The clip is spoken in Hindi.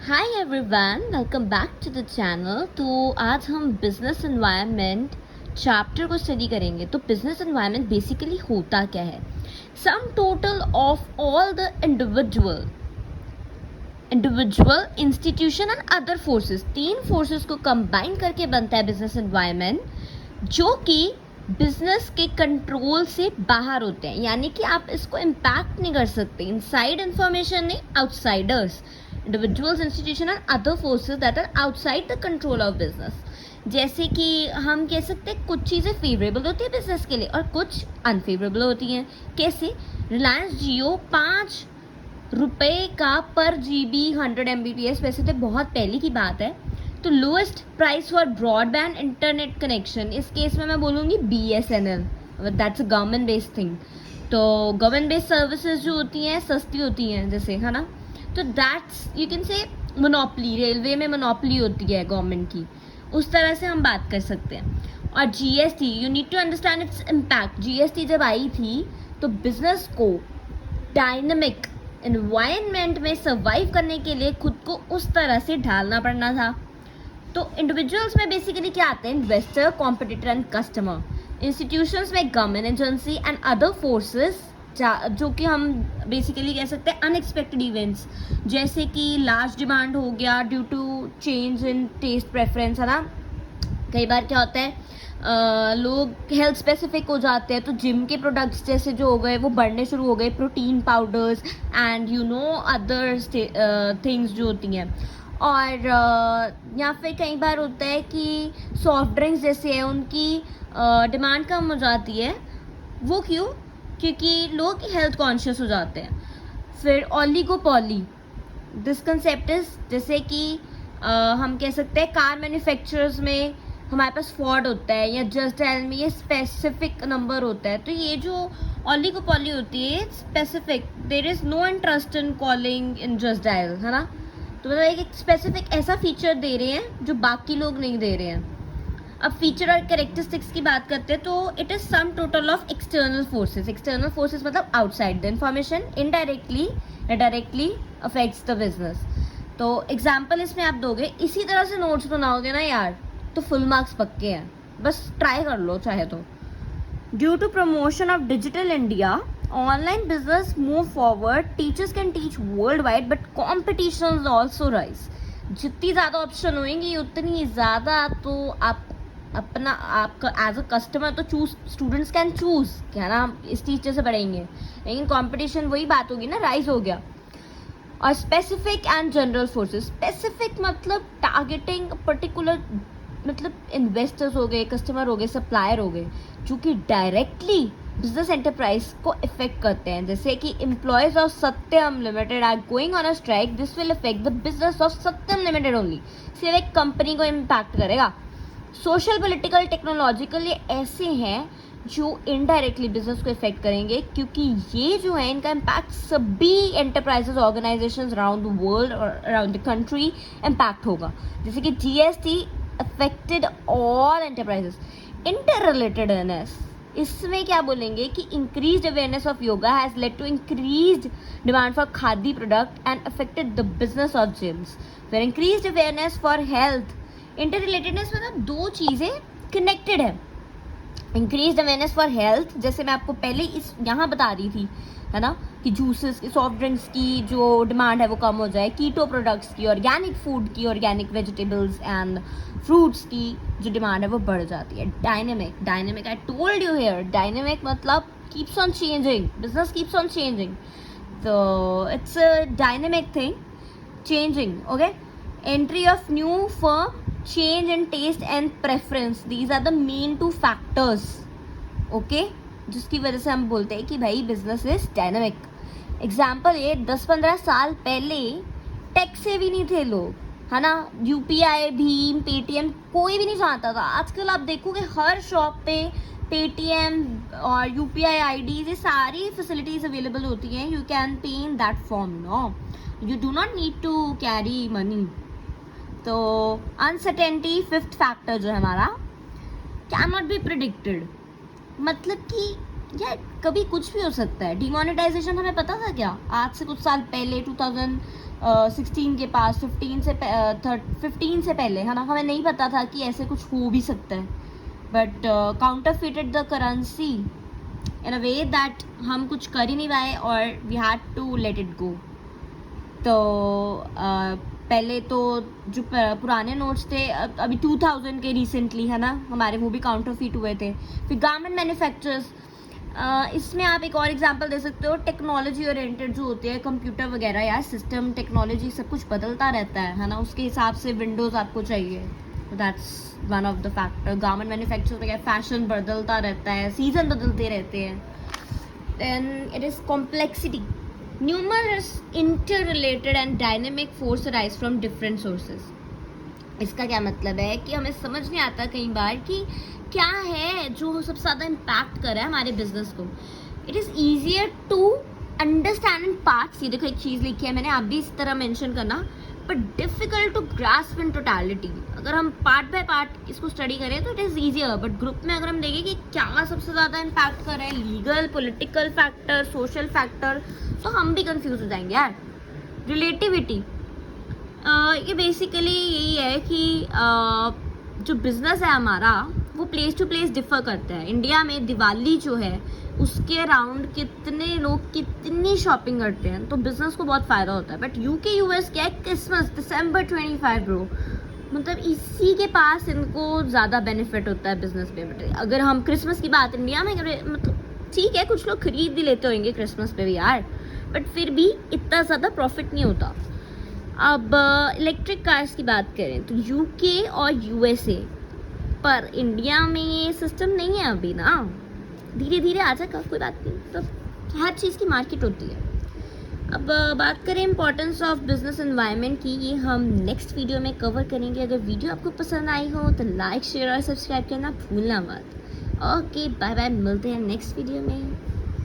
Hi everyone, welcome back to the channel. तो आज हम बिजनेस एनवायरनमेंट चैप्टर को स्टडी करेंगे। तो बिजनेस एनवायरनमेंट बेसिकली होता क्या है? Sum total of all the individual institution and other forces, तीन फोर्सेस को कंबाइन करके बनता है बिजनेस एनवायरनमेंट, जो कि बिजनेस के कंट्रोल से बाहर होते हैं। यानी कि आप इसको इम्पैक्ट नहीं कर सकते। इनसाइड इंफॉर्मेशन नहीं, outsiders, individuals, institution and other forces that are outside the control of business. जैसे कि हम कह सकते हैं कुछ चीज़ें फेवरेबल होती है बिजनेस के लिए और कुछ अनफेवरेबल होती हैं। कैसे? रिलायंस जियो 5 रुपये का पर GB 100 MBPS, वैसे तो बहुत पहले की बात है। तो lowest price for broadband internet connection, इस केस में मैं बोलूँगी BSNL, that's a government based thing. तो गवर्नमेंट बेस्ड सर्विसेज जो होती हैं सस्ती होती हैं, जैसे, है ना। तो that's you can say monopoly, railway में मोनोपली होती है गवर्नमेंट की, उस तरह से हम बात कर सकते हैं। और GST, you need to understand its impact. GST जब आई थी तो बिजनेस को डायनेमिक एनवायरनमेंट में सर्वाइव करने के लिए खुद को उस तरह से ढालना पड़ना था। तो इंडिविजुअल्स में बेसिकली क्या आते हैं? Investor, competitor and customer. Institutions में government agency and other forces, जो कि हम बेसिकली कह सकते हैं अनएक्सपेक्टेड इवेंट्स, जैसे कि लार्ज डिमांड हो गया due to change in taste preference, है ना। कई बार क्या होता है, लोग हेल्थ स्पेसिफिक हो जाते हैं, तो जिम के प्रोडक्ट्स जैसे जो हो गए वो बढ़ने शुरू हो गए, protein powders and other things जो होती हैं। और या फिर कई बार होता है कि सॉफ्ट ड्रिंक्स जैसे है उनकी डिमांड कम हो जाती है। वो क्यों? क्योंकि लोग हेल्थ कॉन्शियस हो जाते हैं। फिर ओलिगोपॉली, दिस कंसेप्ट इज, जैसे कि हम कह सकते हैं कार मैन्युफैक्चरर्स में हमारे पास फोर्ड होता है या जस्ट डायल में ये स्पेसिफिक नंबर होता है। तो ये जो ओलिगोपॉली होती है specific, there is no interest in calling in just dial, है ना। तो मतलब एक स्पेसिफिक ऐसा फीचर दे रहे हैं जो बाकी लोग नहीं दे रहे हैं। अब फीचर और कैरेक्टरिस्टिक्स की बात करते हैं तो it is some total of external forces. External forces मतलब आउटसाइड द इंफॉर्मेशन, इनडायरेक्टली या डायरेक्टली अफेक्ट्स द बिजनेस। तो एग्जाम्पल इसमें आप दोगे, इसी तरह से नोट्स बनाओगे ना यार तो फुल मार्क्स पक्के हैं, बस ट्राई कर लो चाहे तो। Due to promotion of digital India, online business move forward, teachers can teach world wide but competition also rise. जितनी ज़्यादा ऑप्शन होंगी उतनी ज़्यादा तो आपका एज अ कस्टमर तो चूज, स्टूडेंट्स कैन चूज क्या ना हम इस टीचर से पढ़ेंगे, लेकिन कंपटीशन वही बात होगी ना, राइज हो गया। और specific and general forces, specific मतलब टारगेटिंग पर्टिकुलर, मतलब इन्वेस्टर्स हो गए, कस्टमर हो गए, सप्लायर हो गए, जो कि डायरेक्टली बिजनेस एंटरप्राइज को इफेक्ट करते हैं। जैसे कि employees of Satyam limited are going on a strike, this will effect the business of Satyam limited only, सिर्फ एक कंपनी को इम्पैक्ट करेगा। सोशल, पॉलिटिकल, टेक्नोलॉजिकल, ये ऐसे हैं जो इनडायरेक्टली बिजनेस को इफेक्ट करेंगे, क्योंकि ये जो है इनका इम्पैक्ट सभी enterprises, organisations around the world और अराउंड द कंट्री इम्पैक्ट होगा। जैसे कि GST affected all enterprises. Interrelatedness, इसमें क्या बोलेंगे कि increased awareness of yoga has led to increased demand for khadi product and affected the business of gyms. फिर increased awareness for health. Interrelatedness मतलब दो चीज़ें कनेक्टेड है। इंक्रीज अवेयरनेस फॉर हेल्थ, जैसे मैं आपको पहले इस यहाँ बता रही थी, है ना, कि जूसेस की, सॉफ्ट ड्रिंक्स की जो डिमांड है वो कम हो जाए, कीटो प्रोडक्ट्स की, ऑर्गेनिक फूड की, ऑर्गेनिक वेजिटेबल्स एंड फ्रूट्स की जो डिमांड है वो बढ़ जाती है। Dynamic I told you here, dynamic मतलब keeps on changing, business keeps on changing, तो it's a dynamic thing, changing, okay. Entry of new firm, change in taste and preference, these are the main two factors, okay, जिसकी वजह से हम बोलते हैं कि भाई बिजनेस इज डायनामिक। एग्जाम्पल ये 10-15 साल पहले टेक से भी नहीं थे लोग, है ना। UPI, भीम, पेटीएम कोई भी नहीं जानता था। आजकल आप देखोगे हर शॉप पे पेटीएम और UPI ID, ये सारी फैसिलिटीज अवेलेबल होती हैं। You can pay in that form, no, you do not need to carry money. तो अनसर्टेनिटी, फिफ्थ फैक्टर जो है हमारा, कैन नॉट बी प्रिडिक्टेड, मतलब कि यार कभी कुछ भी हो सकता है। डिमोनेटाइजेशन हमें पता था क्या? आज से कुछ साल पहले 16 के पास, 15 से पहले, है ना, हमें नहीं पता था कि ऐसे कुछ हो भी सकता है. But counterfeited the currency in a way that हम कुछ कर ही नहीं पाए और we had to let it go. तो पहले तो जो पुराने नोट्स थे, अभी 2000 के रिसेंटली, है ना, हमारे वो भी काउंटरफिट हुए थे. फिर गारमेंट मैन्युफैक्चरर्स, इसमें आप एक और एग्जांपल दे सकते हो. टेक्नोलॉजी ओरिएंटेड जो होते हैं, कंप्यूटर वगैरह, यार सिस्टम टेक्नोलॉजी सब कुछ बदलता रहता है ना, उसके हिसाब से विंडोज़ आपको चाहिए. That's one of the factor. Garment manufacture वगैरह, फैशन बदलता रहता है, सीजन बदलते रहते हैं. Then it is complexity. Numerous interrelated and dynamic force arise from different sources. इसका क्या मतलब है कि हमें समझ नहीं आता कई बार कि क्या है जो सबसे ज़्यादा इम्पैक्ट कर रहा है हमारे बिजनेस को. It is easier to understand in parts. ये देखो एक चीज़ लिखी है मैंने, आप भी इस तरह मेंशन करना, but difficult to grasp in totality. अगर हम पार्ट बाय पार्ट इसको स्टडी करें तो it is easier, but group में अगर हम देखें कि क्या सबसे ज़्यादा इम्पैक्ट कर रहा है, legal, political factor, social factor, तो हम भी कंफ्यूज हो जाएंगे यार. रिलेटिविटी, ये बेसिकली यही है कि जो बिज़नेस है हमारा वो प्लेस टू प्लेस डिफ़र करता है. इंडिया में दिवाली जो है उसके अराउंड कितने लोग कितनी शॉपिंग करते हैं, तो बिज़नेस को बहुत फ़ायदा होता है. बट यूके यूएस क्या है, क्रिसमस दिसंबर 25 ब्रो, मतलब इसी के पास इनको ज़्यादा बेनिफिट होता है बिज़नेस पे. बट अगर हम क्रिसमस की बात इंडिया में करें, मतलब ठीक है कुछ लोग खरीद भी लेते होंगे क्रिसमस पे भी यार, बट फिर भी इतना ज़्यादा प्रॉफिट नहीं होता. अब इलेक्ट्रिक कार्स की बात करें तो यूके और यूएसए, पर इंडिया में ये सिस्टम नहीं है अभी ना, धीरे धीरे आ जाएगा, कोई बात नहीं. तो हर चीज़ की मार्केट होती है. अब बात करें इंपॉर्टेंस ऑफ बिजनेस एनवायरनमेंट की, ये हम नेक्स्ट वीडियो में कवर करेंगे. अगर वीडियो आपको पसंद आई हो तो लाइक शेयर और सब्सक्राइब करना भूलना मत. ओके बाय बाय, मिलते हैं नेक्स्ट वीडियो में.